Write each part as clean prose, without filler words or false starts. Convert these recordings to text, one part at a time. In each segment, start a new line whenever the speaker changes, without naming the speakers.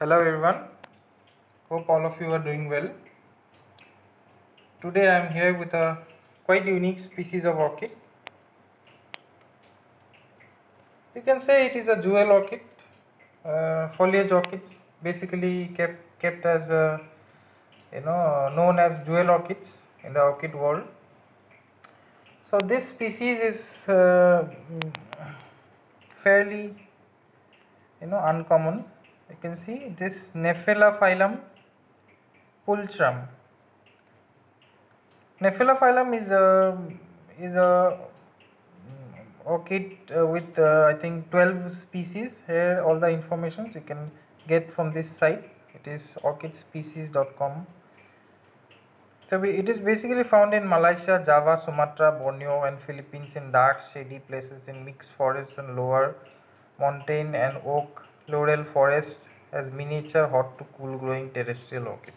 Hello everyone, hope all of you are doing well. Today I am here with a quite unique species of orchid. You can say it is a jewel orchid. Foliage orchids basically kept as known as jewel orchids in the orchid world. So this species is fairly uncommon. You can see this Nephelaphyllum Pulchrum. Nephelaphyllum is a orchid with I think 12 species. Here all the information you can get from this site. It is orchidspecies.com. So it is basically found in Malaysia, Java, Sumatra, Borneo and Philippines in dark shady places in mixed forests and lower montane and oak laurel forests as miniature hot to cool growing terrestrial orchid.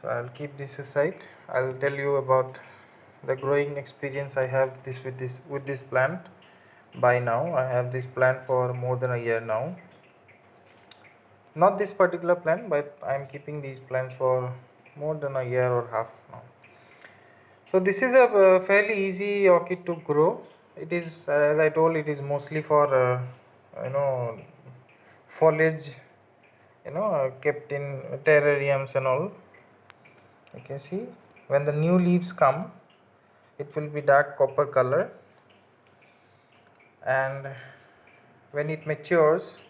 So I'll keep this aside. I'll tell you about the growing experience I have with this plant. By now I have this plant for more than a year now. Not this particular plant, but I am keeping these plants for more than a year or half now. So this is a fairly easy orchid to grow. It is, as I told, it is mostly for foliage, kept in terrariums and all. You can see when the new leaves come, it will be dark copper color, and when it matures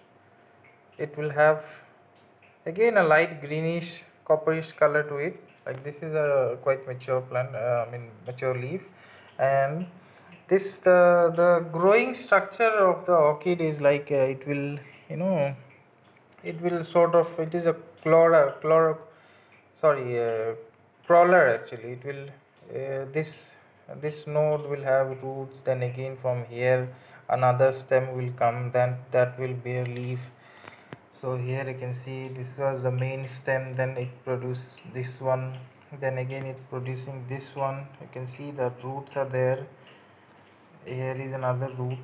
it will have again a light greenish copperish color to it. Like this is a quite mature plant, mature leaf. And this the growing structure of the orchid is like it will it will sort of, it is a crawler actually. It will this node will have roots, then again from here another stem will come, then that will bear leaf. So here you can see this was the main stem, then it produces this one, then again it producing this one. You can see the roots are there. Here is another root.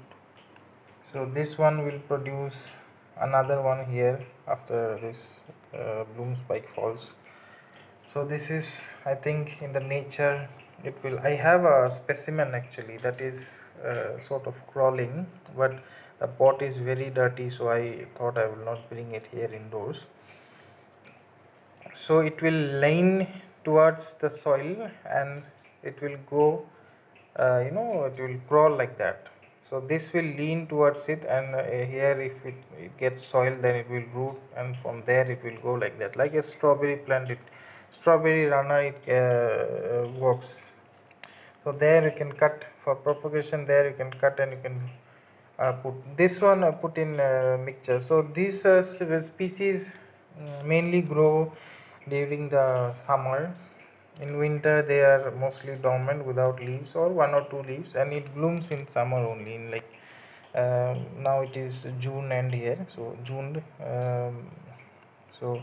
So this one will produce another one here after this bloom spike falls. So this is, I think, in the nature it will. I have a specimen actually that is sort of crawling, but the pot is very dirty, so I thought I will not bring it here indoors. So it will lean towards the soil and it will go, it will crawl like that. So this will lean towards it, and here if it gets soil, then it will root, and from there it will go like that, like a strawberry plant. Strawberry runner it works. So there you can cut for propagation, there you can cut and you can put this one, put in mixture. So these species mainly grow during the summer. In winter they are mostly dormant without leaves or one or two leaves, and it blooms in summer only, in like now it is June end here, so June. So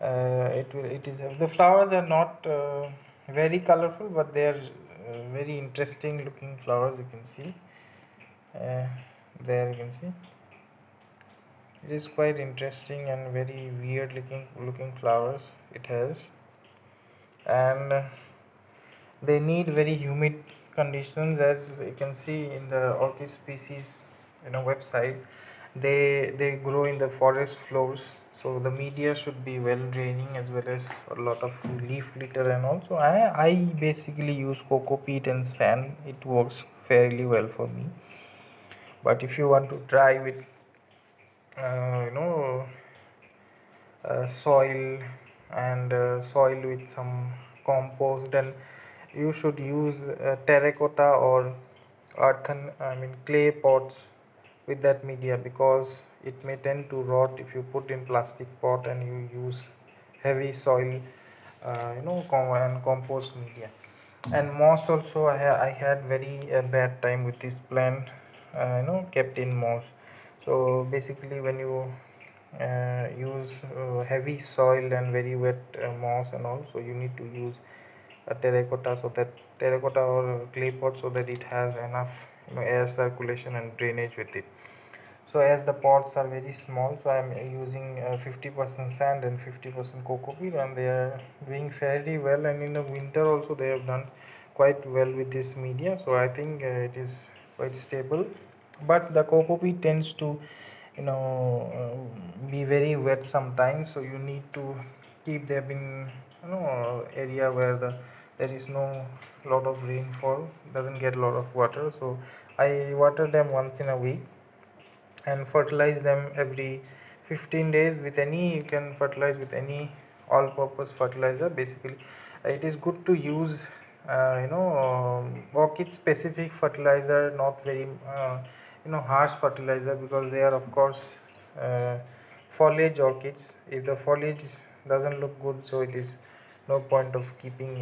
it is the flowers are not very colorful, but they are very interesting looking flowers. You can see there, you can see it is quite interesting and very weird looking flowers it has. And they need very humid conditions, as you can see in the orchid species website. They grow in the forest floors, so the media should be well draining, as well as a lot of leaf litter. And also I basically use cocoa peat and sand. It works fairly well for me. But if you want to try with uh, you know soil, and soil with some compost, then you should use terracotta or earthen, clay pots with that media, because it may tend to rot if you put in plastic pot and you use heavy soil, and compost media. And moss also, I had very bad time with this plant, kept in moss. So basically when you use heavy soil and very wet moss and all, so you need to use a terracotta, so that terracotta or clay pot, so that it has enough air circulation and drainage with it. So as the pots are very small, so I am using 50% sand and 50% coco peat, and they are doing fairly well, and in the winter also they have done quite well with this media. So I think it is quite stable, but the coco peat tends to be very wet sometimes, so you need to keep them in area where there is no lot of rainfall, doesn't get a lot of water. So I water them once in a week and fertilize them every 15 days with any, you can fertilize with any all purpose fertilizer. Basically it is good to use orchid specific fertilizer, not very harsh fertilizer, because they are of course uh, foliage orchids. If the foliage doesn't look good, so it is no point of keeping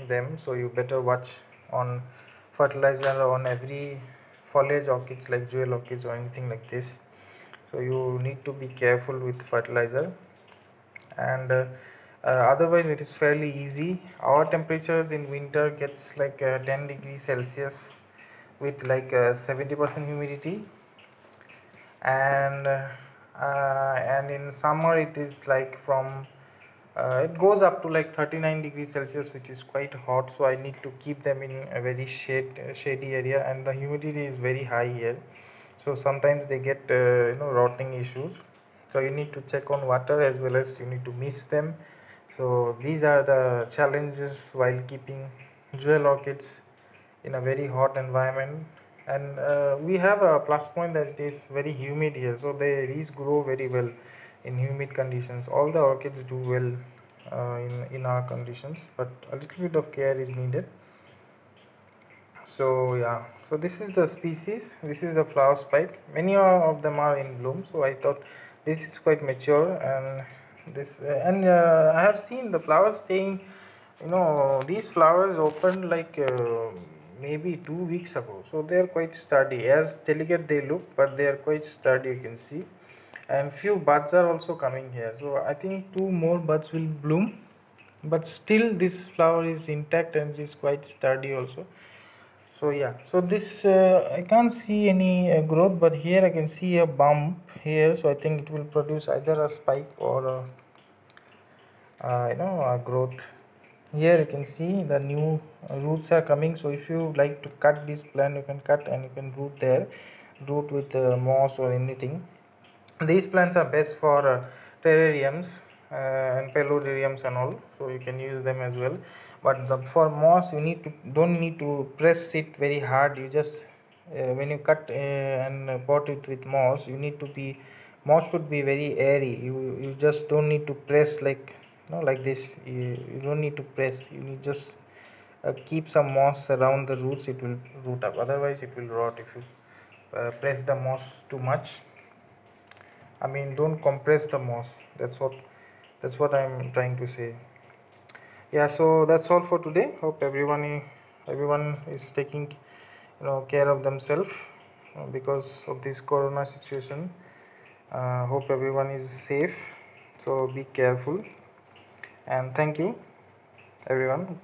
them. So you better watch on fertilizer on every foliage orchids like jewel orchids or anything like this. So you need to be careful with fertilizer, and otherwise it is fairly easy. Our temperatures in winter gets like 10 degrees Celsius with like 70% humidity, and in summer it is like from it goes up to like 39 degrees Celsius, which is quite hot. So I need to keep them in a very shady area, and the humidity is very high here, so sometimes they get rotting issues. So you need to check on water, as well as you need to mist them. So these are the challenges while keeping jewel orchids in a very hot environment. And we have a plus point that it is very humid here, so these grow very well in humid conditions. All the orchids do well in our conditions, but a little bit of care is needed. So yeah, so this is the species, this is the flower spike. Many of them are in bloom, so I thought this is quite mature. And this I have seen the flowers staying, these flowers opened like maybe 2 weeks ago, so they are quite sturdy. As delicate they look, but they are quite sturdy, you can see. And few buds are also coming here, so I think 2 more buds will bloom, but still this flower is intact and is quite sturdy also. So yeah, so this I can't see any growth, but here I can see a bump here, so I think it will produce either a spike or a growth. Here you can see the new roots are coming. So if you like to cut this plant, you can cut and you can root there, root with moss or anything. These plants are best for terrariums and pelodariums and all, so you can use them as well. But for moss, you don't need to press it very hard. You just when you cut and pot it with moss, moss should be very airy. You just don't need to press like like this. You don't need to press. You need just keep some moss around the roots. It will root up. Otherwise, it will rot if you press the moss too much. I mean, don't compress the moss. That's what I'm trying to say. Yeah, so that's all for today. Hope everyone is taking care of themselves because of this corona situation. Hope everyone is safe. So be careful, and thank you everyone.